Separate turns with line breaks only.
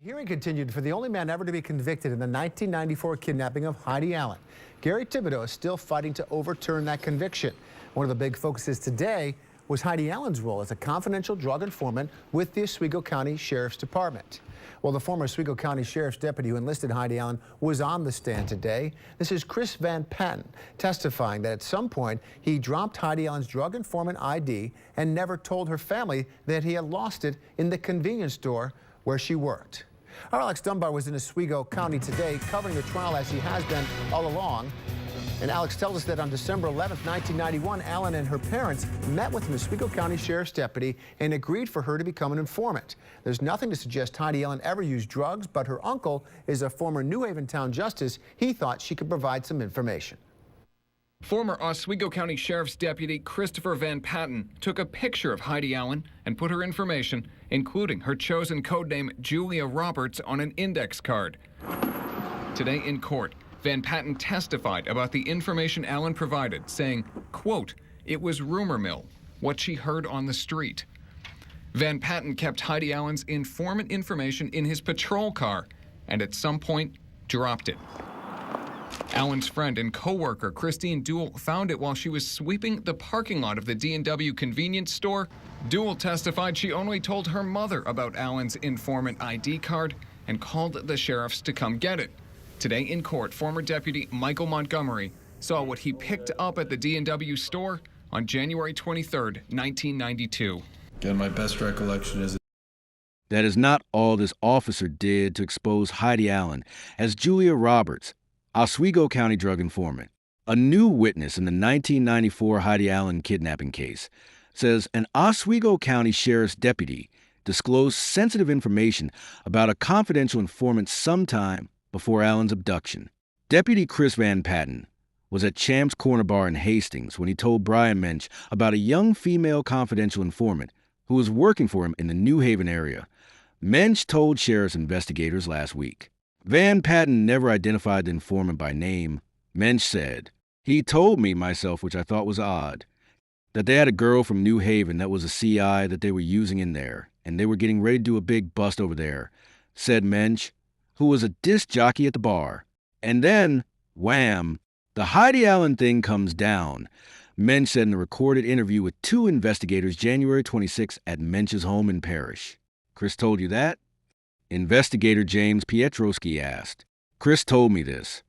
Hearing continued for the only man ever to be convicted in the 1994 kidnapping of Heidi Allen. Gary Thibodeau is still fighting to overturn that conviction. One of the big focuses today was Heidi Allen's role as a confidential drug informant with the Oswego County Sheriff's Department. Well, the former Oswego County Sheriff's deputy who enlisted Heidi Allen was on the stand today. This is Chris Van Patten testifying that at some point he dropped Heidi Allen's drug informant ID and never told her family that he had lost it in the convenience store where she worked. Our Alex Dunbar was in Oswego County today covering the trial as he has been all along. And Alex tells us that on December 11th, 1991, Allen and her parents met with an Oswego County Sheriff's deputy and agreed for her to become an informant. There's nothing to suggest Heidi Allen ever used drugs, but her uncle is a former New Haven town justice. He thought she could provide some information.
Former Oswego County Sheriff's Deputy Christopher Van Patten took a picture of Heidi Allen and put her information, including her chosen codename Julia Roberts, on an index card. Today in court, Van Patten testified about the information Allen provided, saying, quote, "It was rumor mill, what she heard on the street." Van Patten kept Heidi Allen's informant information in his patrol car and at some point dropped it. Allen's friend and co-worker Christine Duell found it while she was sweeping the parking lot of the D&W convenience store. Duell testified she only told her mother about Allen's informant ID card and called the sheriffs to come get it. Today in court, former Deputy Michael Montgomery saw what he picked up at the D&W store on January 23rd, 1992.
Again, my best recollection is
that is not all this officer did to expose Heidi Allen as Julia Roberts, Oswego County drug informant. A new witness in the 1994 Heidi Allen kidnapping case says an Oswego County Sheriff's deputy disclosed sensitive information about a confidential informant sometime before Allen's abduction. Deputy Chris Van Patten was at Champ's Corner Bar in Hastings when he told Brian Mensch about a young female confidential informant who was working for him in the New Haven area. Mensch told sheriff's investigators last week. Van Patten never identified the informant by name. Mensch said, "He told me myself, which I thought was odd, that they had a girl from New Haven that was a CI that they were using in there, and they were getting ready to do a big bust over there," said Mensch, who was a disc jockey at the bar. And then, wham, the Heidi Allen thing comes down. Mensch said in a recorded interview with two investigators January 26 at Mensch's home in Parrish. Chris told you that? Investigator James Pietrowski asked. Chris told me this.